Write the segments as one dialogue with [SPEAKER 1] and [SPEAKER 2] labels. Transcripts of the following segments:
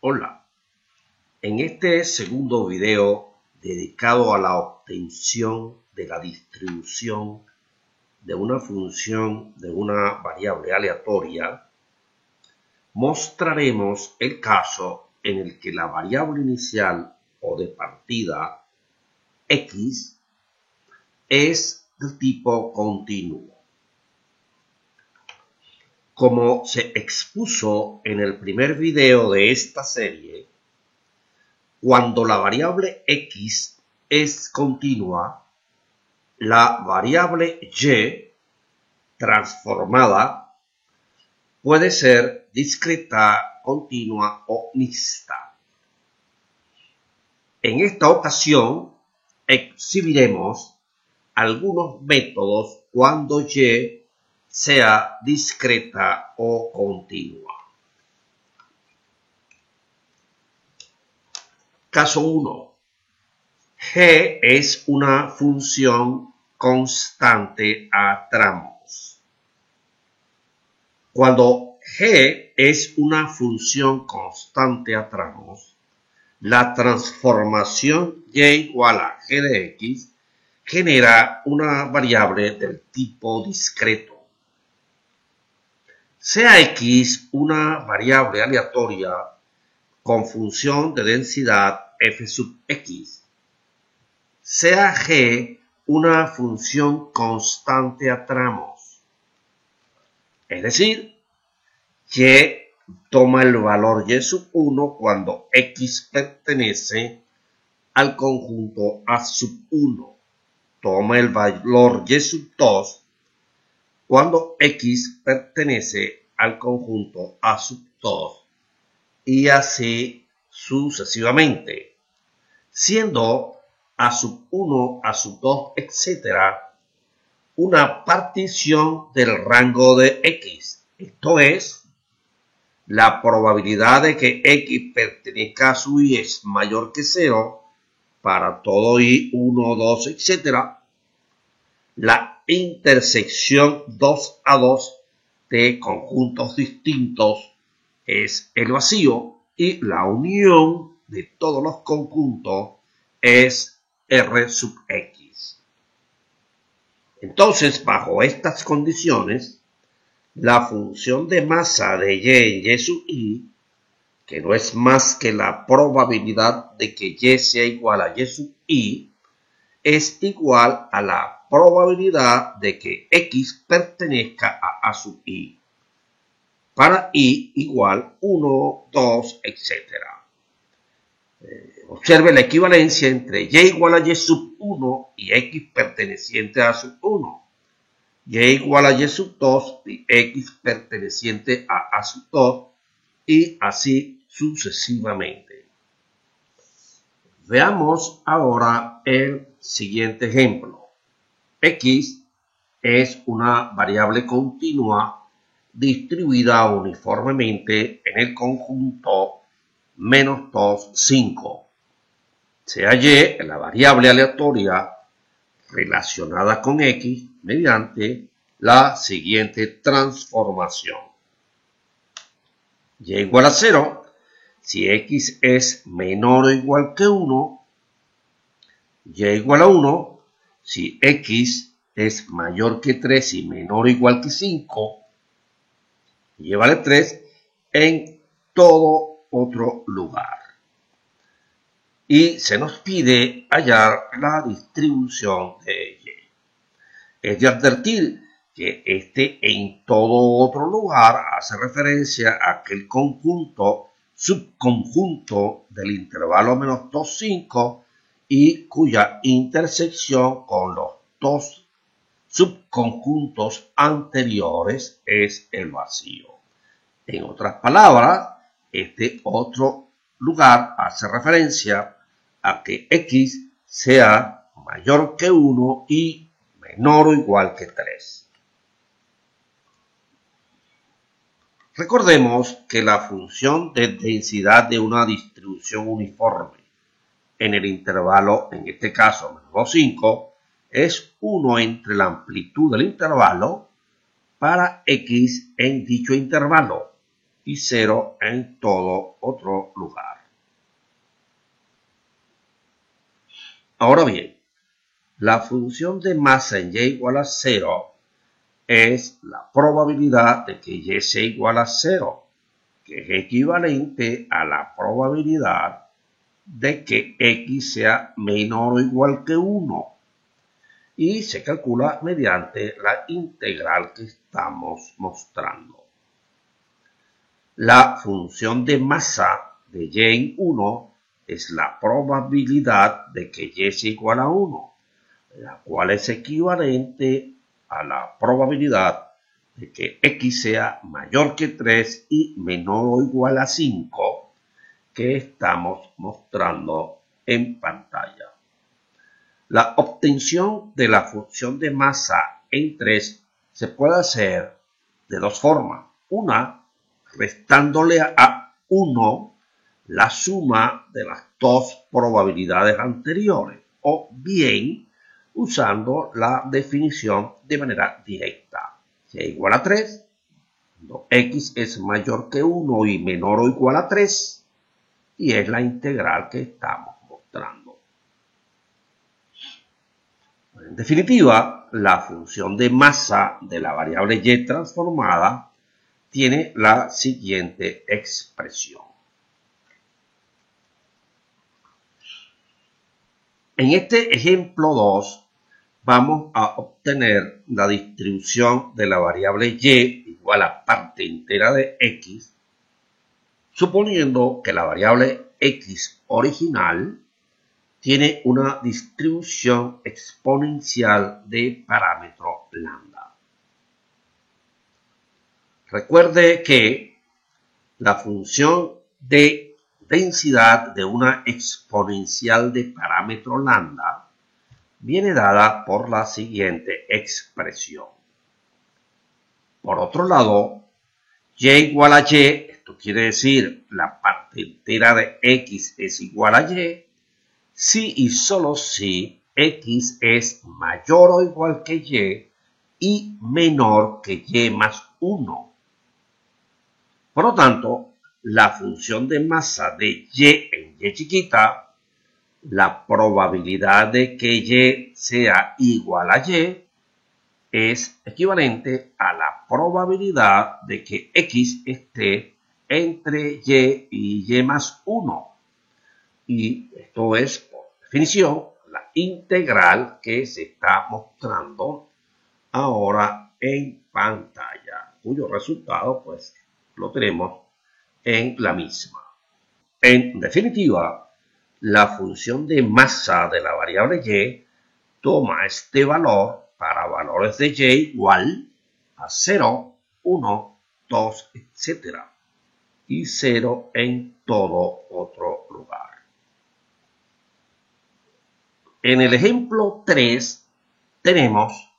[SPEAKER 1] Hola, en este segundo video dedicado a la obtención de la distribución de una función de una variable aleatoria, mostraremos el caso en el que la variable inicial o de partida x es del tipo continuo. Como se expuso en el primer video de esta serie, cuando la variable x es continua, la variable y transformada puede ser discreta, continua o mixta. En esta ocasión exhibiremos algunos métodos cuando y sea discreta o continua. Caso 1. G es una función constante a tramos. Cuando G es una función constante a tramos, la transformación y igual a g de x genera una variable del tipo discreto. Sea x una variable aleatoria con función de densidad f sub x, sea g una función constante a tramos, es decir, y toma el valor y sub 1 cuando x pertenece al conjunto a sub 1, toma el valor y sub 2 cuando x pertenece al conjunto a sub 2 y así sucesivamente, siendo a sub 1, a sub 2, etc. una partición del rango de x, esto es, la probabilidad de que x pertenezca a su y es mayor que 0 para todo y 1, 2, etc. La intersección 2 a 2 de conjuntos distintos es el vacío y la unión de todos los conjuntos es R sub x. Entonces, bajo estas condiciones, la función de masa de y en y sub i, que no es más que la probabilidad de que y sea igual a y sub i, es igual a la probabilidad de que x pertenezca a sub i, para i igual 1, 2, etc. Observe la equivalencia entre y igual a y sub 1 y x perteneciente a sub 1. Y igual a y sub 2 y x perteneciente a sub 2 y así sucesivamente. Veamos ahora el siguiente ejemplo. X es una variable continua distribuida uniformemente en el conjunto menos 2, 5. Sea y la variable aleatoria relacionada con x mediante la siguiente transformación. Y igual a 0 si x es menor o igual que 1, y igual a 1 si x es mayor que 3 y menor o igual que 5, y vale 3 en todo otro lugar. Y se nos pide hallar la distribución de y. Es de advertir que este en todo otro lugar hace referencia a aquel conjunto subconjunto del intervalo menos 2, 5 y cuya intersección con los dos subconjuntos anteriores es el vacío. En otras palabras, este otro lugar hace referencia a que x sea mayor que 1 y menor o igual que 3. Recordemos que la función de densidad de una distribución uniforme en el intervalo, en este caso menos 2, 5, es 1 entre la amplitud del intervalo para x en dicho intervalo y 0 en todo otro lugar. La función de masa en y igual a 0 es la probabilidad de que y sea igual a 0, que es equivalente a la probabilidad de que x sea menor o igual que 1. Y se calcula mediante la integral que estamos mostrando. La función de masa de y en 1 es la probabilidad de que y sea igual a 1, la cual es equivalente a la probabilidad de que x sea mayor que 3 y menor o igual a 5, que estamos mostrando en pantalla. La obtención de la función de masa en 3 se puede hacer de dos formas. Una, restándole a 1 la suma de las dos probabilidades anteriores, o bien usando la definición de manera directa. Y igual a 3, cuando x es mayor que 1 y menor o igual a 3, y es la integral que estamos mostrando. En definitiva, la función de masa de la variable y transformada tiene la siguiente expresión. En este ejemplo 2, vamos a obtener la distribución de la variable y igual a parte entera de x, suponiendo que la variable x original tiene una distribución exponencial de parámetro lambda. Recuerde que la función de densidad de una exponencial de parámetro lambda viene dada por la siguiente expresión. Por otro lado, y igual a y, esto quiere decir la parte entera de x es igual a y, si y solo si x es mayor o igual que y menor que y más 1. Por lo tanto, la función de masa de y en y chiquita, la probabilidad de que y sea igual a y, es equivalente a la probabilidad de que x esté entre y más 1. Y esto es, por definición, la integral que se está mostrando ahora en pantalla, cuyo resultado pues lo tenemos en la misma. En definitiva, la función de masa de la variable y toma este valor para valores de y igual a 0, 1, 2, etc. y 0 en todo otro lugar. En el ejemplo 3 tenemos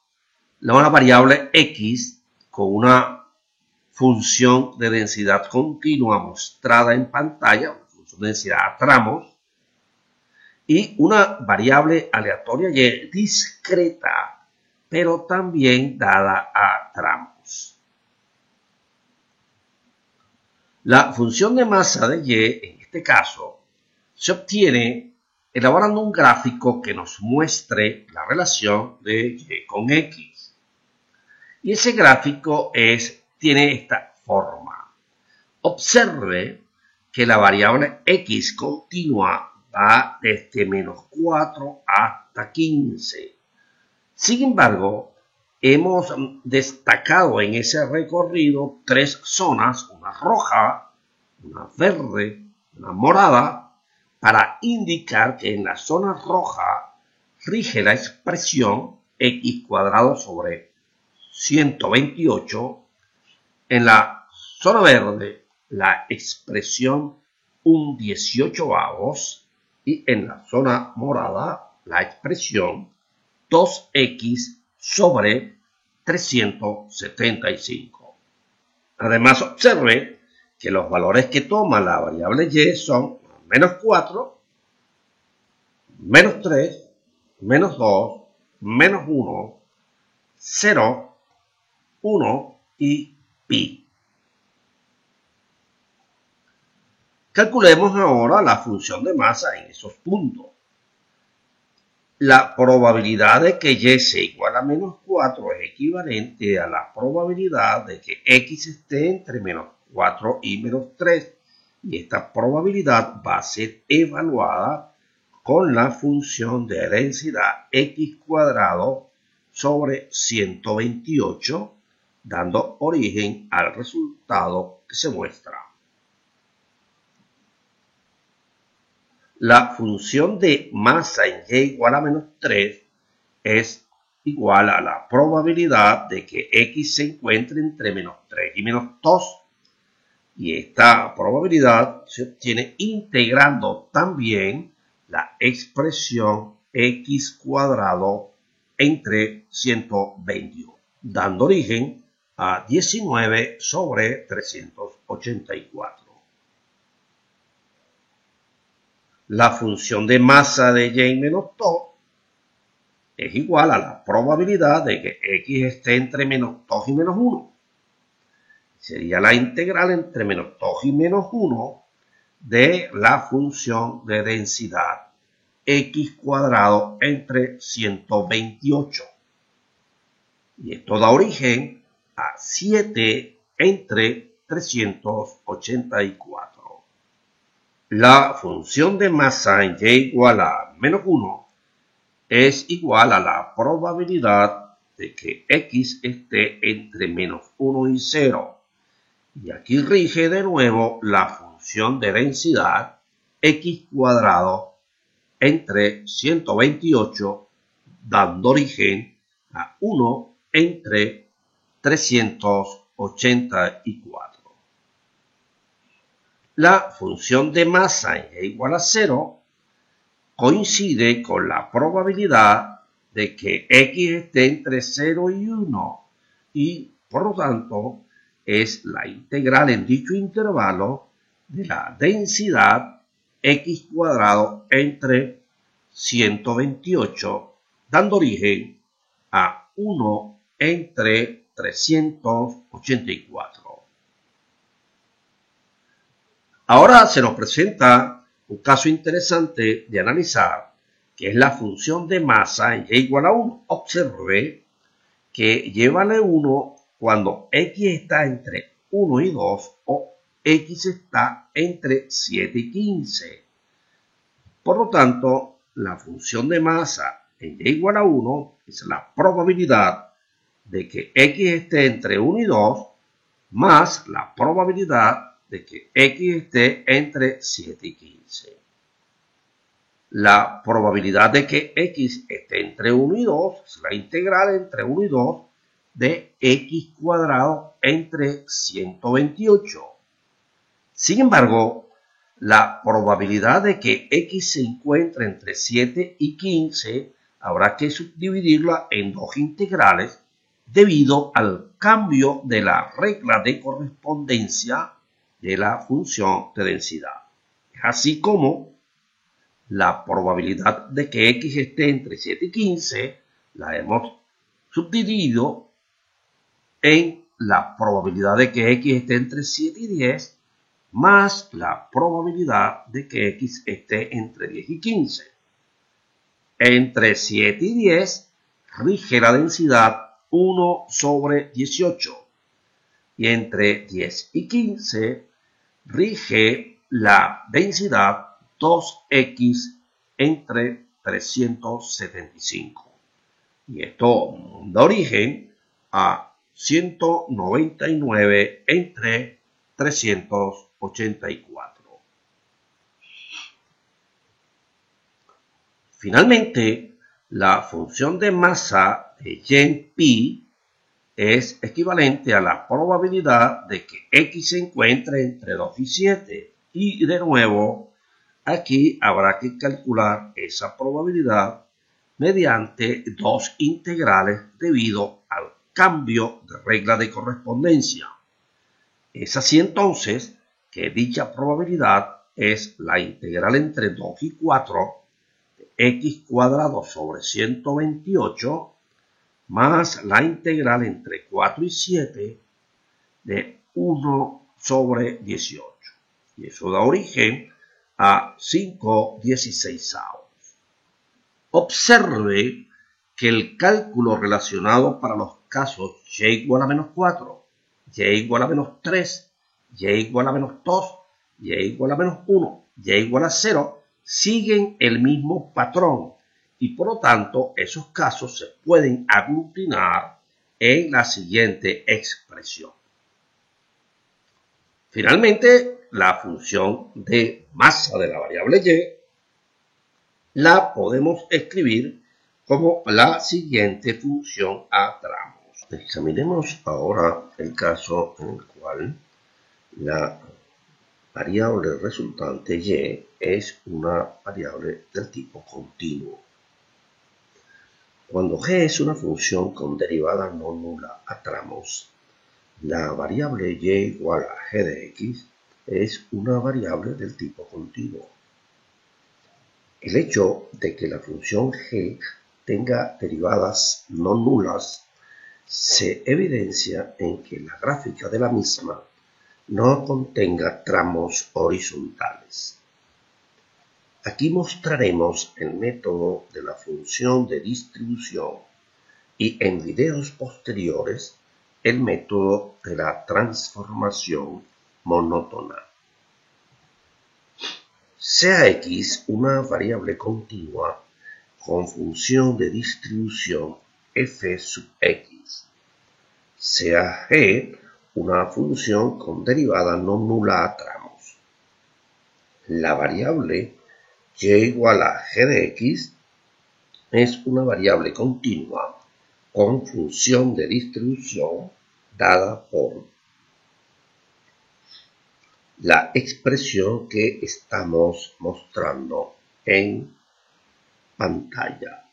[SPEAKER 1] una variable x con una función de densidad continua mostrada en pantalla, una función de densidad a tramos, y una variable aleatoria y discreta, pero también dada a tramos. La función de masa de y, en este caso, se obtiene elaborando un gráfico que nos muestre la relación de y con x. Y ese gráfico tiene esta forma. Observe que la variable x continua va desde menos 4 hasta 15. Sin embargo, hemos destacado en ese recorrido tres zonas, una roja, una verde, una morada, para indicar que en la zona roja rige la expresión x cuadrado sobre 128, en la zona verde la expresión 1/18 y en la zona morada la expresión 2x sobre 375. Además, observe que los valores que toma la variable y son menos 4, menos 3, menos 2, menos 1, 0, 1 y pi. Calculemos ahora la función de masa en esos puntos. La probabilidad de que y sea igual a menos 4 es equivalente a la probabilidad de que x esté entre menos 4 y menos 3. Y esta probabilidad va a ser evaluada con la función de densidad x cuadrado sobre 128, dando origen al resultado que se muestra. La función de masa en y igual a menos 3 es igual a la probabilidad de que x se encuentre entre menos 3 y menos 2. Y esta probabilidad se obtiene integrando también la expresión x cuadrado entre 121, dando origen a 19 sobre 384. La función de masa de y menos 2 es igual a la probabilidad de que x esté entre menos 2 y menos 1. Sería la integral entre menos 2 y menos 1 de la función de densidad x cuadrado entre 128. Y esto da origen a 7 entre 384. La función de masa en y igual a menos 1 es igual a la probabilidad de que x esté entre menos 1 y 0. Y aquí rige de nuevo la función de densidad x cuadrado entre 128, dando origen a 1 entre 384. La función de masa en y igual a 0 coincide con la probabilidad de que x esté entre 0 y 1 y, por lo tanto, es la integral en dicho intervalo de la densidad x cuadrado entre 128, dando origen a 1 entre 384. Ahora se nos presenta un caso interesante de analizar, que es la función de masa en y igual a 1. Observe que y vale 1 cuando x está entre 1 y 2 o x está entre 7 y 15. Por lo tanto, la función de masa en y igual a 1 es la probabilidad de que x esté entre 1 y 2 más la probabilidad de que x esté entre 7 y 15. La probabilidad de que x esté entre 1 y 2 es la integral entre 1 y 2 de x cuadrado entre 128. Sin embargo, la probabilidad de que x se encuentre entre 7 y 15 habrá que subdividirla en dos integrales debido al cambio de la regla de correspondencia de la función de densidad. Así como la probabilidad de que x esté entre 7 y 15 la hemos subdividido en la probabilidad de que x esté entre 7 y 10 más la probabilidad de que x esté entre 10 y 15. Entre 7 y 10 rige la densidad 1 sobre 18 y entre 10 y 15 rige la densidad 2x entre 375. Y esto da origen a 199 entre 384. Finalmente, la función de masa de y pi es equivalente a la probabilidad de que x se encuentre entre 2 y 7. Y de nuevo, aquí habrá que calcular esa probabilidad mediante dos integrales debido al cambio de regla de correspondencia. Es así entonces que dicha probabilidad es la integral entre 2 y 4 de x cuadrado sobre 128 más la integral entre 4 y 7 de 1 sobre 18. Y eso da origen a 5/16. Observe que el cálculo relacionado para los casos y igual a menos 4, y igual a menos 3, y igual a menos 2, y igual a menos 1, y igual a 0, siguen el mismo patrón y por lo tanto esos casos se pueden aglutinar en la siguiente expresión. Finalmente, la función de masa de la variable y la podemos escribir como la siguiente función a tramos. Examinemos ahora el caso en el cual la variable resultante y es una variable del tipo continuo. Cuando g es una función con derivada no nula a tramos, la variable y igual a g de x es una variable del tipo continuo. El hecho de que la función g tenga derivadas no nulas se evidencia en que la gráfica de la misma no contenga tramos horizontales. Aquí mostraremos el método de la función de distribución y en videos posteriores el método de la transformación monótona. Sea x una variable continua con función de distribución f sub x, sea g una función con derivada no nula a tramos. La variable y igual a g de x es una variable continua con función de distribución dada por la expresión que estamos mostrando en pantalla.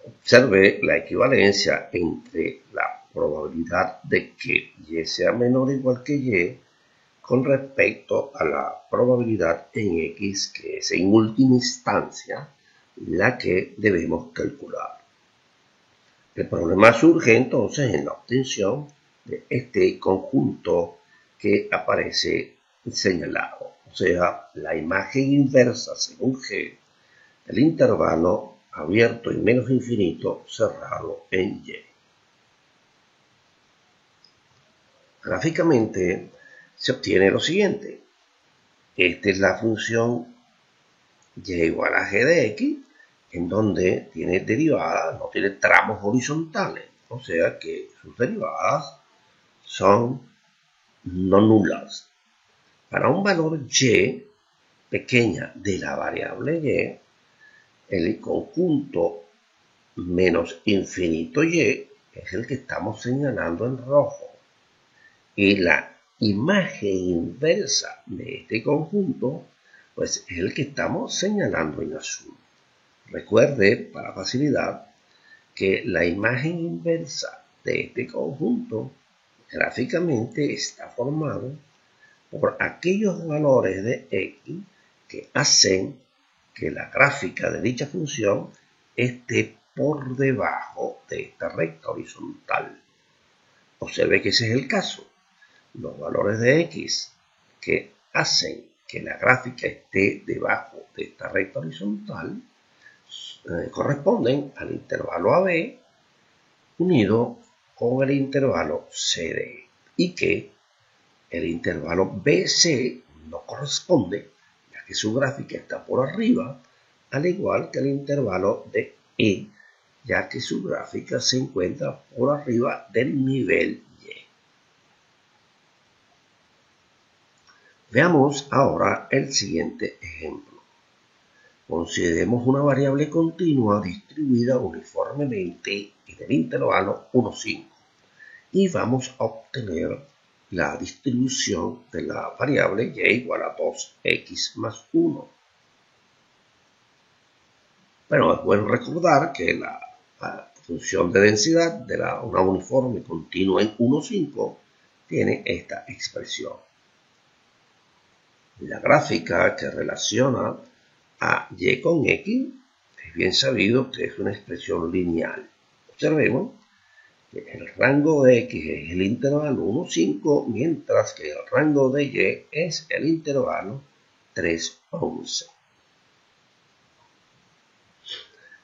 [SPEAKER 1] Observe la equivalencia entre la probabilidad de que y sea menor o igual que y con respecto a la probabilidad en x, que es en última instancia la que debemos calcular. El problema surge entonces en la obtención de este conjunto que aparece señalado, o sea, la imagen inversa según g del intervalo abierto y menos infinito cerrado en y. Gráficamente se obtiene lo siguiente. Esta es la función y igual a g de x, en donde tiene derivadas, no tiene tramos horizontales, o sea que sus derivadas son no nulas. Para un valor y pequeña de la variable y, el conjunto menos infinito y es el que estamos señalando en rojo. Y la imagen inversa de este conjunto, pues es el que estamos señalando en azul. Recuerde, para facilidad, que la imagen inversa de este conjunto gráficamente está formado por aquellos valores de x que hacen que la gráfica de dicha función esté por debajo de esta recta horizontal. Observe que ese es el caso. Los valores de x que hacen que la gráfica esté debajo de esta recta horizontal corresponden al intervalo AB unido con el intervalo CD y que el intervalo BC no corresponde, ya que su gráfica está por arriba, al igual que el intervalo de E, ya que su gráfica se encuentra por arriba del nivel Y. Veamos ahora el siguiente ejemplo. Consideremos una variable continua distribuida uniformemente en el intervalo 1, 5 y vamos a obtener la distribución de la variable y igual a 2x más 1. Bueno, es bueno recordar que la función de densidad de una uniforme continua en 1, 5 tiene esta expresión. La gráfica que relaciona a y con x es bien sabido que es una expresión lineal. Observemos que el rango de x es el intervalo 1, 5, mientras que el rango de y es el intervalo 3, 11.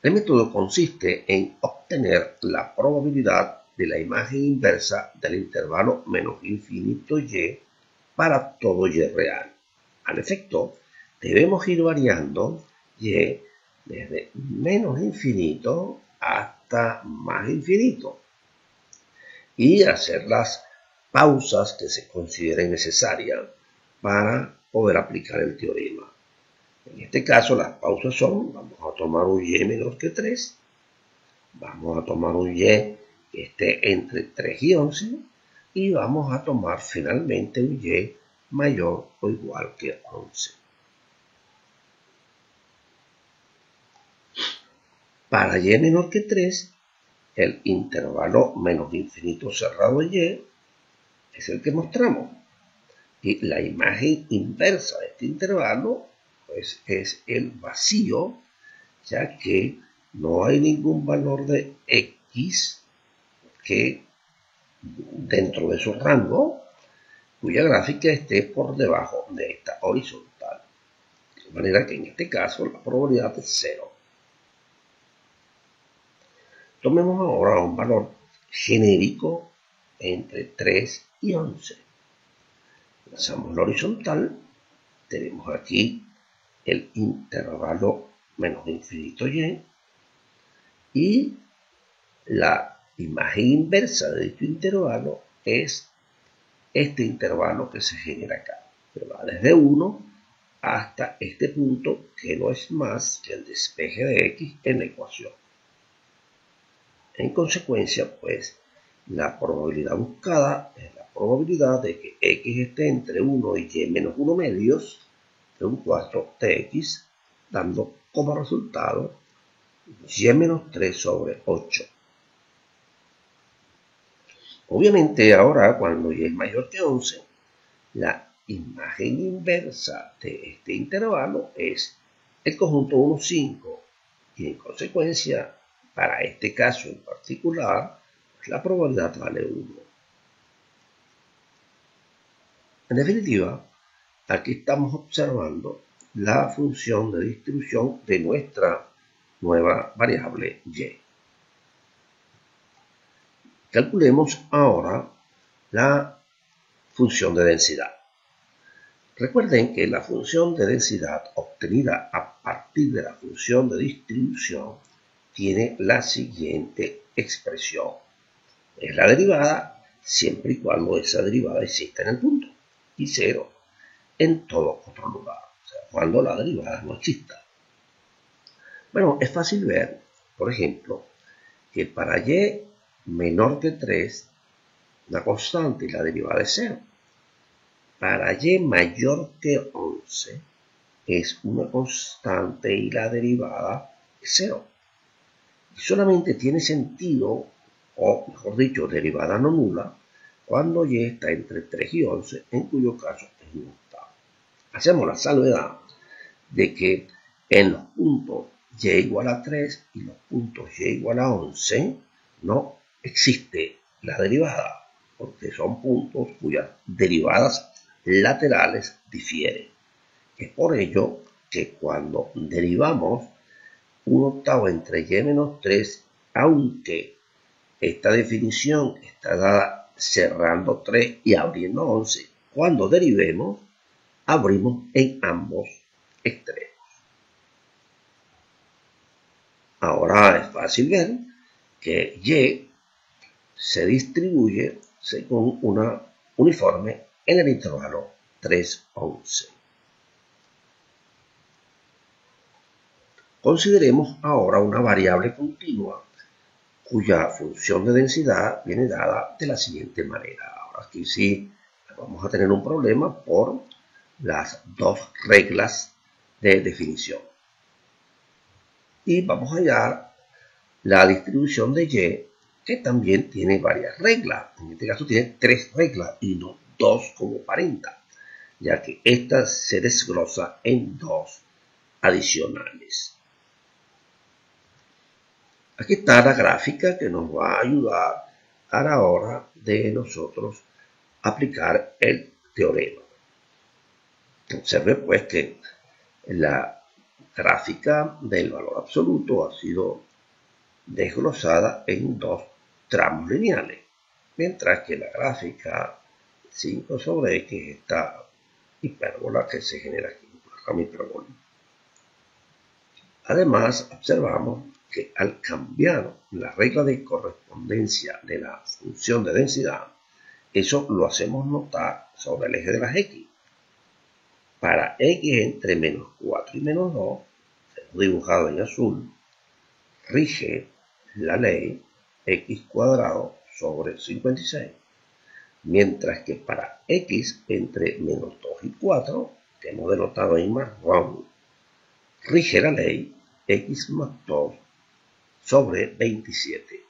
[SPEAKER 1] El método consiste en obtener la probabilidad de la imagen inversa del intervalo menos infinito y para todo y real. Al efecto, debemos ir variando y desde menos infinito hasta más infinito y hacer las pausas que se consideren necesarias para poder aplicar el teorema. En este caso las pausas son, vamos a tomar un y menor que 3, vamos a tomar un y que esté entre 3 y 11 y vamos a tomar finalmente un y mayor o igual que 11. Para y menor que 3, el intervalo menos infinito cerrado y es el que mostramos. Y la imagen inversa de este intervalo pues, es el vacío, ya que no hay ningún valor de x que dentro de su rango cuya gráfica esté por debajo de esta horizontal. De manera que en este caso la probabilidad es 0. Tomemos ahora un valor genérico entre 3 y 11. Lanzamos la horizontal, tenemos aquí el intervalo menos infinito y la imagen inversa de este intervalo es este intervalo que se genera acá, que va desde 1 hasta este punto que no es más que el despeje de x en la ecuación. En consecuencia, pues, la probabilidad buscada es la probabilidad de que x esté entre 1 y y menos 1 medios de un 4 de x, dando como resultado y menos 3 sobre 8. Obviamente ahora cuando y es mayor que 11, la imagen inversa de este intervalo es el conjunto 1, 5 y en consecuencia para este caso en particular la probabilidad vale 1. En definitiva, aquí estamos observando la función de distribución de nuestra nueva variable y. Calculemos ahora la función de densidad. Recuerden que la función de densidad obtenida a partir de la función de distribución tiene la siguiente expresión. Es la derivada siempre y cuando esa derivada exista en el punto y 0 en todo otro lugar, o sea, cuando la derivada no exista. Bueno, es fácil ver, por ejemplo, que para y menor que 3, la constante y la derivada es 0. Para y mayor que 11 es una constante y la derivada es 0. Y solamente tiene sentido, o mejor dicho, derivada no nula, cuando y está entre 3 y 11, en cuyo caso es un octavo. Hacemos la salvedad de que en los puntos y igual a 3 y los puntos y igual a 11 no existe la derivada, porque son puntos cuyas derivadas laterales difieren. Es por ello que cuando derivamos un octavo entre y menos 3, aunque esta definición está dada cerrando 3 y abriendo 11, cuando derivemos, abrimos en ambos extremos. Ahora es fácil ver que y se distribuye según una uniforme en el intervalo 3-11. Consideremos ahora una variable continua cuya función de densidad viene dada de la siguiente manera. Ahora aquí sí vamos a tener un problema por las dos reglas de definición. Y vamos a hallar la distribución de y, que también tiene varias reglas. En este caso tiene 3 reglas y no 2 como aparenta, ya que esta se desglosa en 2 adicionales. Aquí está la gráfica que nos va a ayudar a la hora de nosotros aplicar el teorema. Observe pues que la gráfica del valor absoluto ha sido desglosada en dos tramos lineales, mientras que la gráfica 5 sobre x, esta hipérbola que se genera aquí, una rama hiperbólica. Además, observamos que al cambiar la regla de correspondencia de la función de densidad, eso lo hacemos notar sobre el eje de las x. Para x entre menos 4 y menos 2, dibujado en azul, rige la ley x cuadrado sobre 56, mientras que para x entre menos 2 y 4, que hemos denotado en marrón, rige la ley x más 2 sobre 27.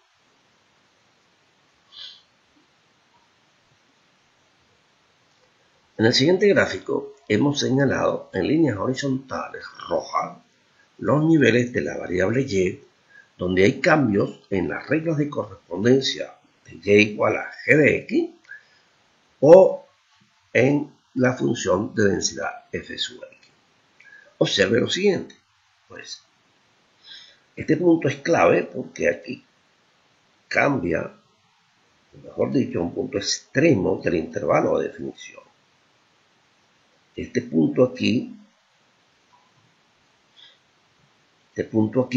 [SPEAKER 1] En el siguiente gráfico hemos señalado en líneas horizontales rojas los niveles de la variable y, donde hay cambios en las reglas de correspondencia de y igual a g de x o en la función de densidad f sub x. Observe lo siguiente, pues este punto es clave porque aquí cambia, mejor dicho, un punto extremo del intervalo de definición. Este punto aquí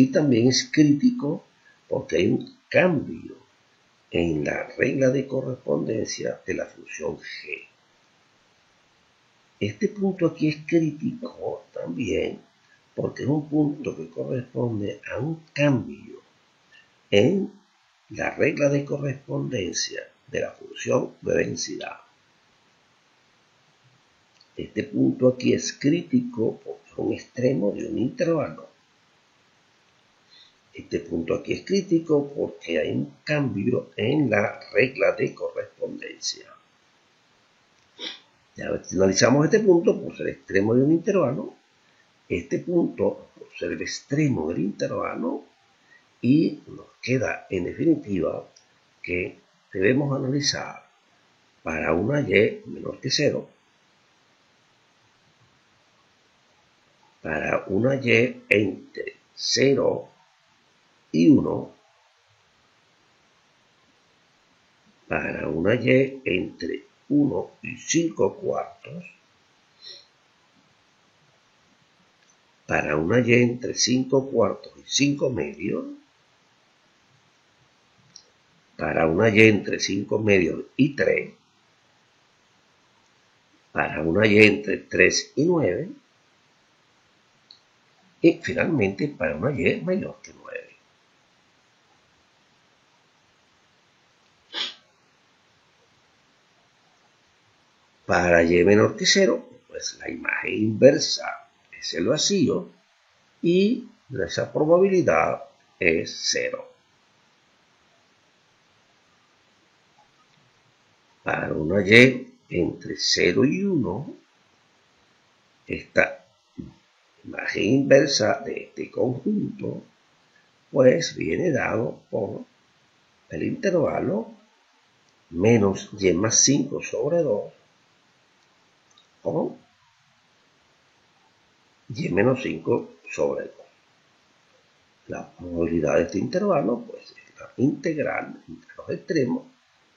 [SPEAKER 1] también es crítico porque hay un cambio en la regla de correspondencia de la función g. Este punto aquí es crítico también porque es un punto que corresponde a un cambio en la regla de correspondencia de la función de densidad. Este punto aquí es crítico porque es un extremo de un intervalo. Este punto aquí es crítico porque hay un cambio en la regla de correspondencia. Ya analizamos este punto por ser extremo de un intervalo, este punto por ser el extremo del intervalo, y nos queda en definitiva que debemos analizar para una y menor que 0, para una y entre 0 y 1, para una y entre 1 y 5 cuartos, para una y entre 5 cuartos y 5 medios, para una y entre 5 medios y 3, para una y entre 3 y 9, y finalmente para una y mayor que 9. Para y menor que 0, pues la imagen inversa es el vacío y esa probabilidad es 0. Para una y entre 0 y 1, esta imagen inversa de este conjunto pues viene dado por el intervalo menos y más 5 sobre 2 o y menos 5 sobre 2. La probabilidad de este intervalo pues es la integral entre los extremos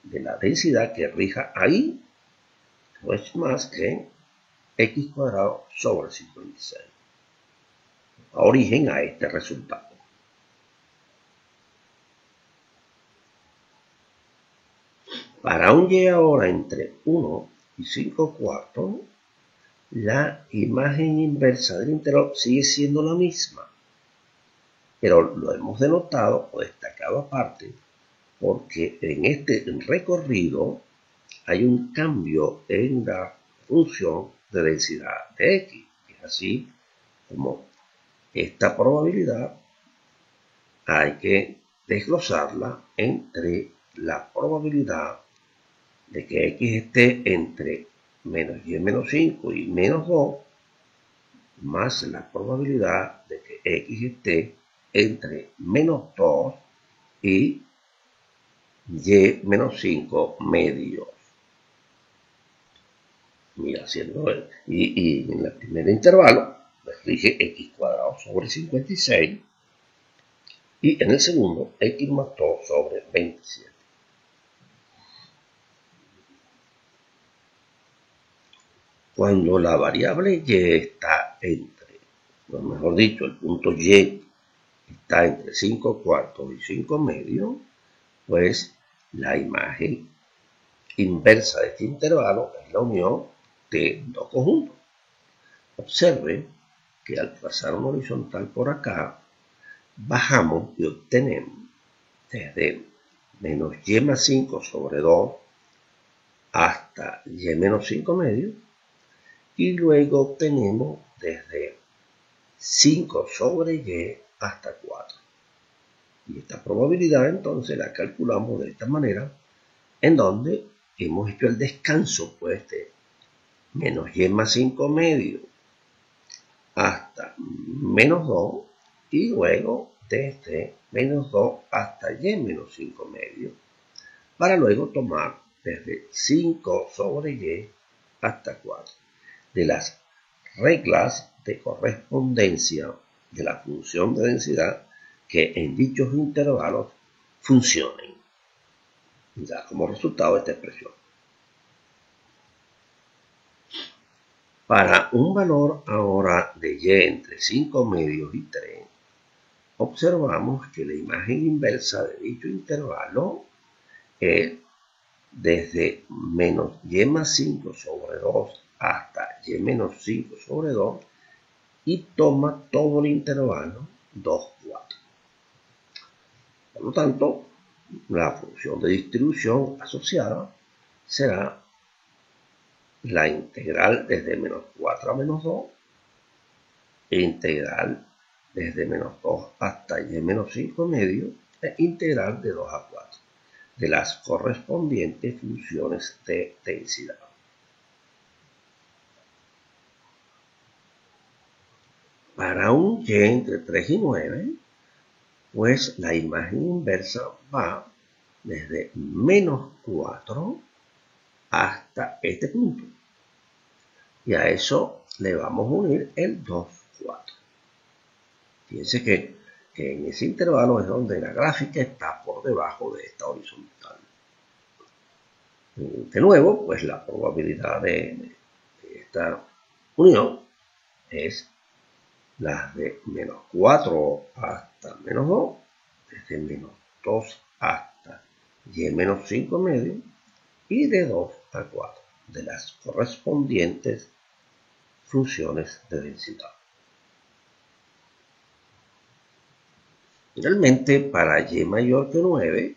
[SPEAKER 1] de la densidad que rija ahí, no es más que x cuadrado sobre 56. Da origen a este resultado. Para un y ahora entre 1 y 5 cuartos, la imagen inversa del intervalo sigue siendo la misma, pero lo hemos denotado o destacado aparte porque en este recorrido hay un cambio en la función de densidad de x, que es así como esta probabilidad hay que desglosarla entre la probabilidad de que x esté entre menos y menos 5 y menos 2, más la probabilidad de que x esté entre menos 2 y menos 5 medios. Mira, y en el primer intervalo, pues rige x cuadrado sobre 56 y en el segundo x más 2 sobre 27. Cuando la variable y está entre, o mejor dicho, el punto y está entre 5 cuartos y 5 medios, pues la imagen inversa de este intervalo es la unión de dos conjuntos. Observe que al trazar una horizontal por acá, bajamos y obtenemos desde menos y más 5 sobre 2 hasta y menos 5 medios, y luego obtenemos desde 5 sobre y hasta 4. Y esta probabilidad entonces la calculamos de esta manera, en donde hemos hecho el descanso pues de menos y más 5 medios hasta menos 2 y luego desde menos 2 hasta y menos 5 medios, para luego tomar desde 5 sobre y hasta 4 de las reglas de correspondencia de la función de densidad que en dichos intervalos funcionen. Da como resultado esta expresión. Para un valor ahora de y entre 5 medios y 3, observamos que la imagen inversa de dicho intervalo es desde menos y más 5 sobre 2 hasta y menos 5 sobre 2 y toma todo el intervalo 2, 4. Por lo tanto, la función de distribución asociada será la integral desde menos 4 a menos 2, e integral desde menos 2 hasta y menos 5 medio, e integral de 2 a 4, de las correspondientes funciones de densidad. Para un y entre 3 y 9, pues la imagen inversa va desde menos 4 hasta este punto. Y a eso le vamos a unir el 2, 4. Fíjense que en ese intervalo es donde la gráfica está por debajo de esta horizontal. De nuevo, pues la probabilidad de esta unión es la de menos 4 hasta menos 2, desde menos 2 hasta y menos 5 medio, y de 2 a 4, de las correspondientes funciones de densidad. Finalmente, para y mayor que 9,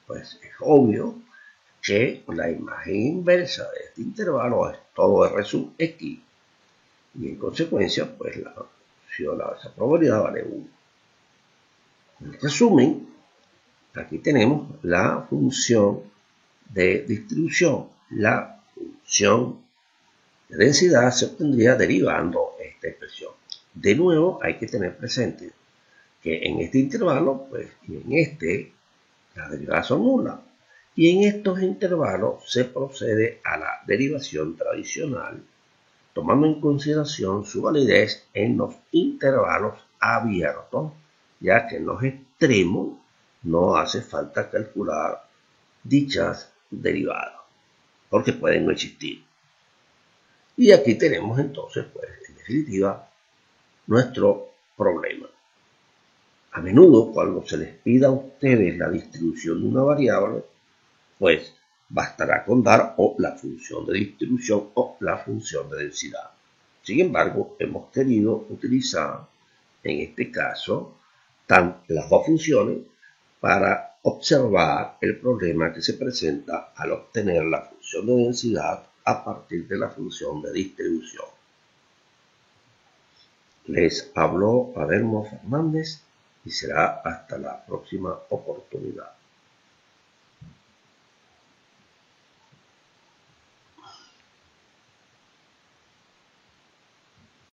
[SPEAKER 1] pues es obvio que la imagen inversa de este intervalo es todo R sub X, y en consecuencia, pues esa probabilidad vale 1. En resumen, aquí tenemos la función de distribución. La función de densidad se obtendría derivando esta expresión. De nuevo, hay que tener presente que en este intervalo, pues, y en este, las derivadas son nulas. Y en estos intervalos se procede a la derivación tradicional, tomando en consideración su validez en los intervalos abiertos, ya que en los extremos no hace falta calcular dichas derivadas, porque pueden no existir. Y aquí tenemos entonces, pues, en definitiva, nuestro problema. A menudo, cuando se les pida a ustedes la distribución de una variable, pues bastará con dar o la función de distribución o la función de densidad. Sin embargo, hemos querido utilizar en este caso las dos funciones para observar el problema que se presenta al obtener la función de densidad a partir de la función de distribución. Les habló Palermo Fernández y será hasta la próxima oportunidad.